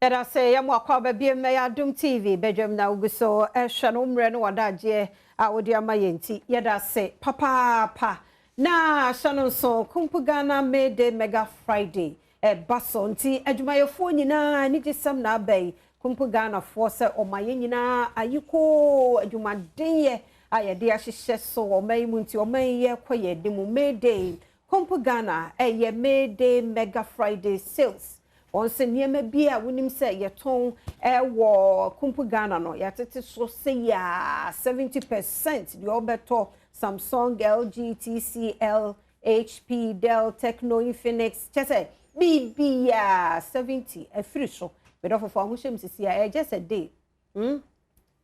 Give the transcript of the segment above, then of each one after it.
Let us say, I'm walking by Adom TV, Badwam na uguso, shano mreno wadaje, audia mayenti. Yada say, papa, na shano so, kumpugana made Mega Friday, bason ti, ejumayo phone na, niji sam na bay, kumpugana force o mayina, ayuko, ejumadeye, ayadia shishe so, o may munti, o may ye kwaye, dimu mayday, kumpugana, ye mayday Mega Friday sales. Once niema bia wonim say yeton wo kumpu Ghana no yatete so say ya 70% the obeto Samsung, LG, TCL, HP, Dell, Techno, Infinix chese BB ya 70 e free so but of for hushem sisi ya just a day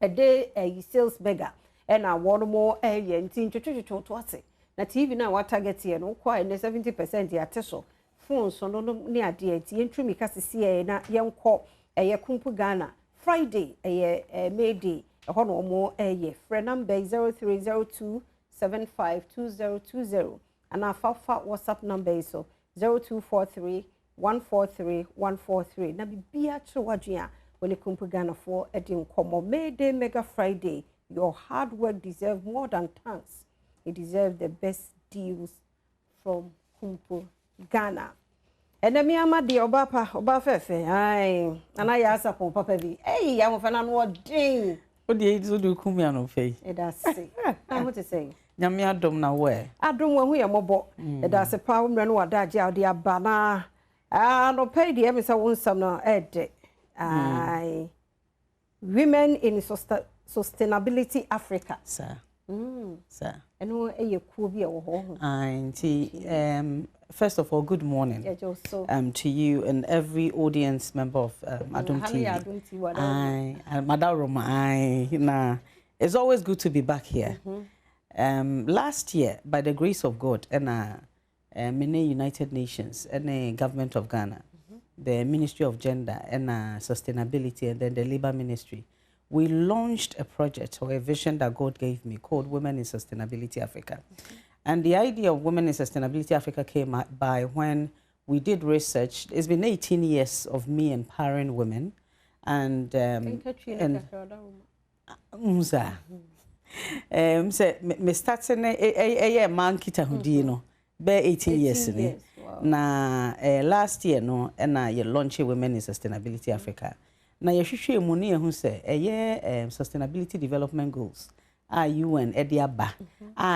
a day a sales mega and a one more ye ntin twetwetwo ase na TV na what target ye no kwa 70% ya teso phone so no ni ade enti entwumi kasisi e na yenko eye kumpu Ghana Friday eye May day ho no mo eye free number 0302752020 and our fafa WhatsApp number so 0243143143 na bibia chwadua when kumpu Ghana for edin komo May day Mega Friday. Your hard work deserves more than thanks. It deserves the best deals from kumpu Ghana. And me ama di oba fefe ai ana ya asapon papa bi eh ya mo fa na no odin o de so do kum ya no fe e da se I want to say nyame adom na we adom wo hu ye mobo e da se pa wo mre no wada age a de aba na no pay de me say won sam no ede ai women in sustainability Africa sir sir eno eye kuo bi e wo ho auntie first of all, good morning to you and every audience member of Adom TV. Madam Roma, it's always good to be back here. Last year, by the grace of God, and many United Nations and the government of Ghana, the Ministry of Gender and Sustainability, and then the Labour Ministry, we launched a project or a vision that God gave me called Women in Sustainability Africa. And the idea of Women in Sustainability Africa came by when we did research. It's been 18 years of me empowering women. And me starting a man kita hudino be 18 years na last year no and I launched Women in Sustainability Africa. Na yehwehwe mu ne hu se sustainability development goals. UN Ediaba.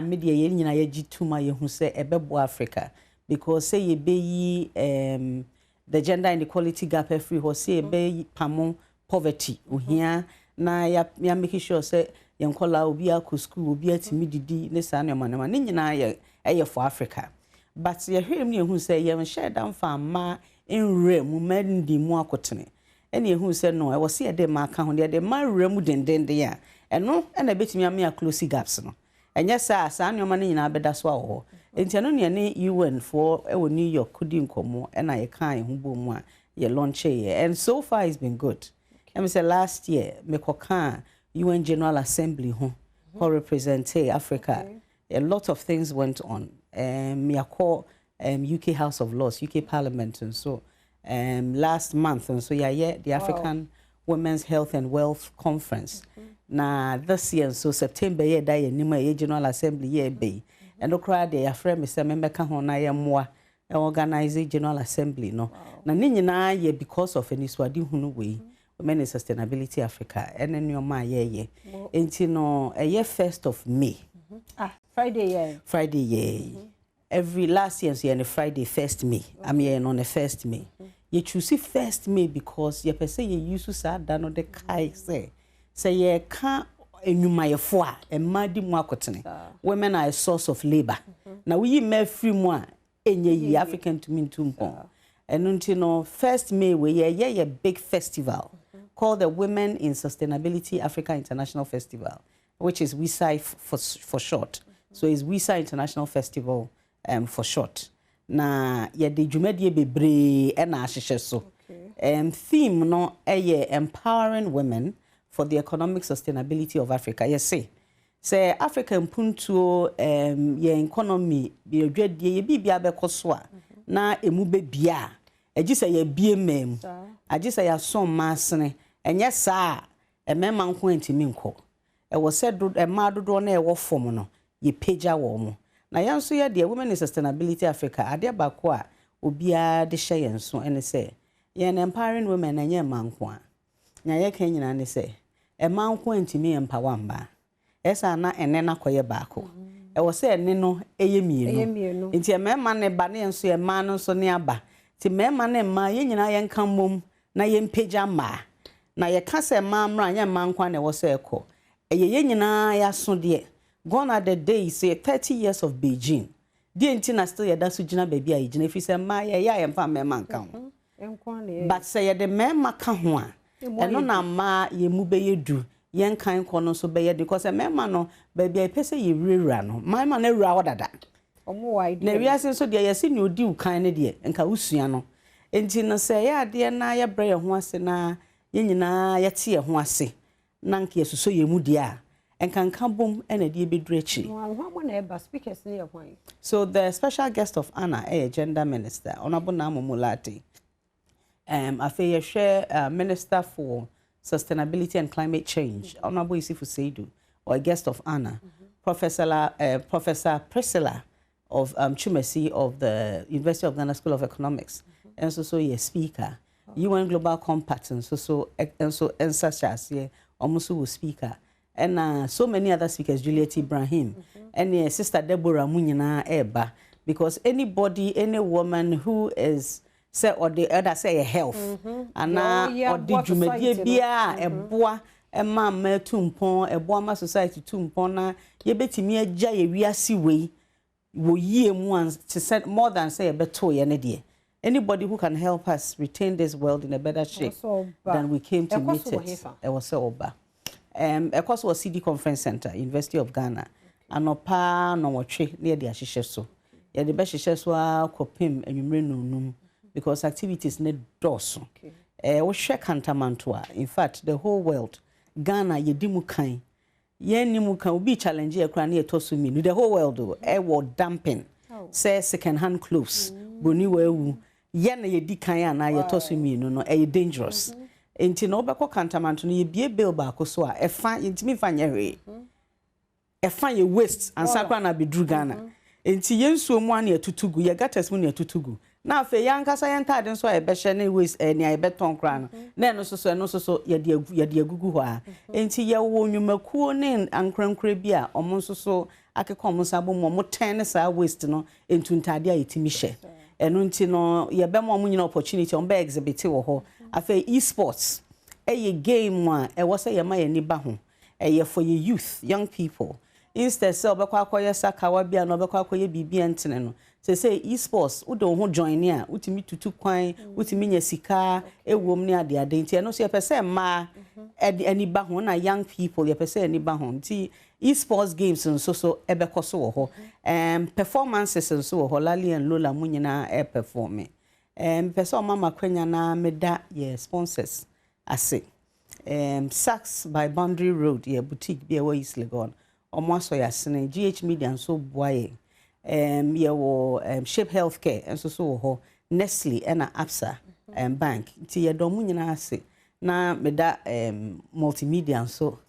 Media ye nyina ye gituma ye hu se ebebo Africa because say ye be the gender inequality gap free ho say be pamo poverty ohia na ya make sure say ye nkola obi akọ school obi atimi didi ne sa ne manama ne nyina ye for Africa but ye hwem ne hu say ye share down fama enre mu mandi mu akotene ene hu say no e wo se de ma ka ho de ma remu dendende ya eno na betimi am close gaps no enye sa anyoma ne nyina beda so awo enti no ne UN for ewo New York kudi nkomo na ye kan ho bom a ye launch ye and so far it's been good. Let say last year me koka UN General Assembly ho represent Africa. A lot of things went on. Me akọ UK House of Lords, UK Parliament and so last month and so the African Women's Health and Wealth Conference. Na this year so September year da ye nima ye General Assembly year be and okra de afre me se memeka ho na ye moa organize General Assembly no na ni nyina ye because of any swadi hunu we Women in Sustainability Africa and nyoma ye enti no ye 1st of May Friday year every last year so Friday 1st May I'm here on the 1st May you choose 1st May because ye pese ye use sa da no de kai say ye can enyumayefo a emadi mu akotene women are a source of labor na we me free mu a enye yi African to mean to mpon enu no 1st May we ye big festival called the Women in Sustainability Africa International Festival, which is WISA for short. So it's WISA International Festival for short na ye de dwumadie bebre e na ahyehyɛ so theme no empowering women for the economic sustainability of Africa. Yes, say Africa mpuntuo ye economy be dwadie ye bibia be koso a na emu be bia agisa ye bie mem agisa ya som masene enye saa emema nko antimi nko wo se do ema dodo na e wo fom no ye pagya wo mo na yanso ye de Women in Sustainability Africa ade bako a obia de hye yenso ene se ye na empowering women na nye manko a nya ye kan nyina ne se ema nko antimi empower mba esa na ene na koye bako e wo se ene no eye mienu nti emema ne ba ne yenso ema no so ne aba ti mema ne ma ye nyina ye nka mom na ye mpagya ma na ye ka se ma mra nya mankwa ne wo se ekọ ye nyina ya so de gone are the days say 30 years of Beijing die nti na still ye da so gina ba bia ye gina fi se ma ye ya ye mfa mema nka ho but say ye de mema ka ho a eno na ma ye mu be ye du ye nkan kọ no so be ye because mema no ba bia pese ye wura no mema na wura wodada na wiase so de ye se ni odi ukan ne de nka usua no enti no se ya de na ye bre ye ho ase na ye nyina ye te ye ho ase na nka yesuso ye mu de a enkanka bom ena de beduru achi so the special guest of honor gender minister honorable Namomulati afa ye hwe minister for sustainability and climate change honorable Isifu Seidu or guest of honor Professor Priscilla of Chumesi of the University of Ghana School of Economics and so ye speaker UN Global Compact and such as ye almost will speaker and so many other speakers Juliet Ibrahim and sister Deborah Munyina Eba because anybody any woman who is say or the other say health and or the jumedie bia eboa ema ma tumpon eboa ma society tumpon na ye betimi agya ye wiase wei wo yie mu an to say more than say beto ye ne de anybody who can help us retain this world in a better shape than we came to meet it. It was so oba. Of course, was Cedi Conference Center, University of Ghana. Anopa no watche near the ashishe so. Yeah, the best ashishe so kopim enumre because activities need doors. We share kantamantua. In fact, the whole world, Ghana yedimu kain. Ye nimu kan be challenge ye kra na etosu mi. The whole world war dumping. Say second hand clothes. Boni wewu. Ye na ye di kan na ye tosu mi no dangerous. Enti no obekọ kantamanto no ye bie bill ba so a efa intimi fa nyere. Efa ye waste ansakra na bedru Ghana. Enti ye nsuo mu ana etutugu ye gatas mu na etutugu. Na afa ye ankasa ye ntade nso a ebehye ne waste ni a beton kra no. Na eno so ye de agugu ho a. Enti ye wo nwumakuo ne ankrankra bi a omo nso so akekọ omo sabo mo ten sa waste no entu ntade a yetimi hye. Eno nti no ye be mo nyina opportunity on be exhibit wo ho afa e-sports a game one e was say my ni ba ho e for your youth young people instead say obekwa akoye sakawa bia no obekwa akoye bibia ntene no say e-sports wo don ho join ni a utimi tutu kwan utimi nya sika ewom ni ade ade nti no so ye pese ma ani ba ho na young people ye pese ani ba ho nti e-sports games so ebekoso wo ho performances so wo ho Lali and Lola munyina e performing person mama kwenya na meda ye sponsors ase Saks by Boundary Road ye boutique bi e East Legon omo aso ya sene GH Media so boaye ye wo Shape Healthcare enso so ho Nestle na Absa bank ti ye do munyina ase na meda multimedia so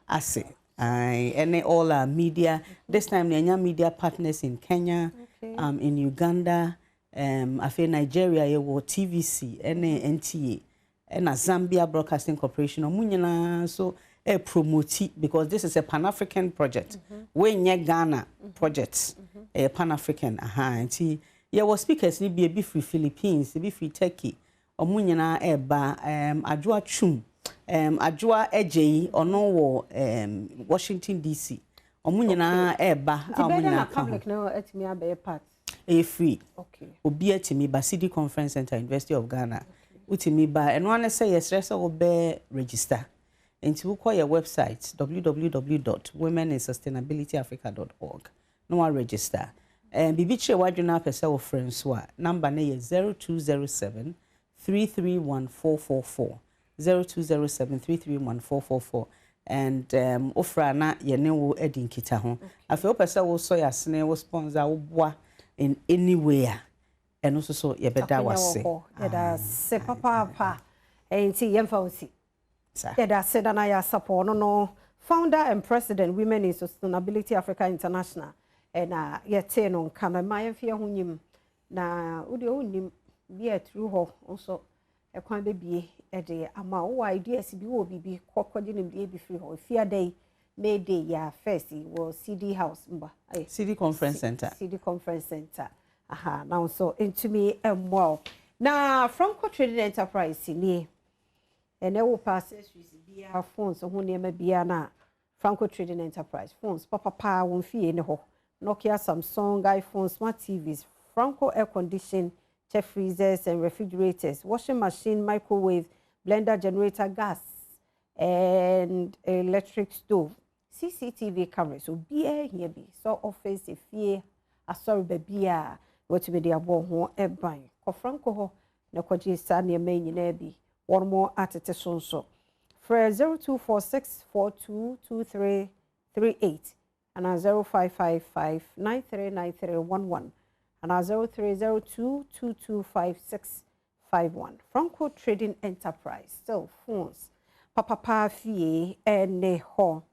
ase any all our media this time the media partners in Kenya in Uganda afi Nigeria ye wo TVC NTA na Zambia Broadcasting Corporation omunyina so promote because this is a Pan-African project we nye Ghana project Pan-African nti ye wo speakers ni bi free Philippines bi free Turkey omunyina ba adwoa chum adwoa ejeyi ono wo Washington DC omunyina ba omunyina public now etimi abe part free obi atimi ba Cedi Conference Center University of Ghana utimi ba eno ane say yes rest obe register enti wo call your website www.womeninsustainabilityafrica.org no one register bibi che wadwuna pese wo friends wa number na ye 0207 331444 0207331444 and ofra na ye ne wo edinkita ho afi wo pese wo so yasene wo sponsor wo boa in anywhere eno so yebeda wase yeda se papa enti yemfa osi yeda se dana ya support no founder and president Women in Sustainability Africa International na yete no kana mayemfie ho nyim na udi onim bia through ho nso ekwan bebie de ama wo ideas bi wo bibi kokodi nim de bi free ho fia day May Day ya first was Cedi house mba Cedi conference center aha now so into me well na Franco Trading Enterprise ni ene wo pass bia phones ho ne bia na Franco Trading Enterprise phones papa won fie ne ho Nokia, Samsung, iPhone, smart TVs, Franco air condition, chef freezers and refrigerators, washing machine, microwave, blender, generator, gas, and electric stove, CCTV cameras. So be here be so office if ye a sorry baby what to be the abo ho e ban. Ko Franco ho na kwaji sa ne main na bi. One more atete so. For 0246422338 and 0555939311 and 0302225651. Franco Trading Enterprise. Still phones. Papa fie ene ho.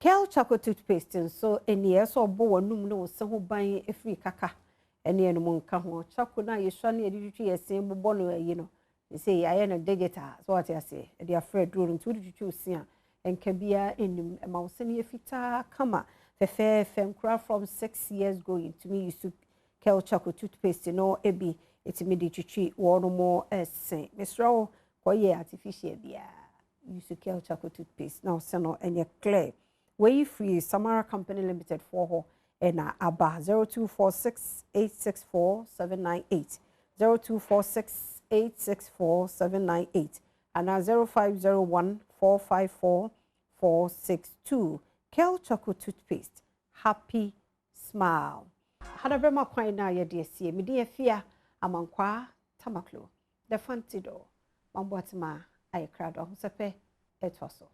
Kel Choco toothpaste so eni so bo wanum no se ho ban efri kaka ene eno mo nka ho Choco na ye hwa na ye ditwi ese bo no ayi no say I am digital so what I say they are afraid do to ditwi osia enka bia enim ma wo se ne fita kama fefe nkra from 6 years going to me used to Kel Choco toothpaste no ebi etimi ditwi wo no mo ese mesro ko ye artificial bia used to Kel Choco toothpaste now se no enye clear way free Samara Company Limited for ho ena aba 0246864798 0246864798 and 0501454462 Kel Choco toothpaste happy smile hada brema kwan na ye de sie me de afia amankwa tamaklo the fantido mambo atma ay krado ho sepe etoso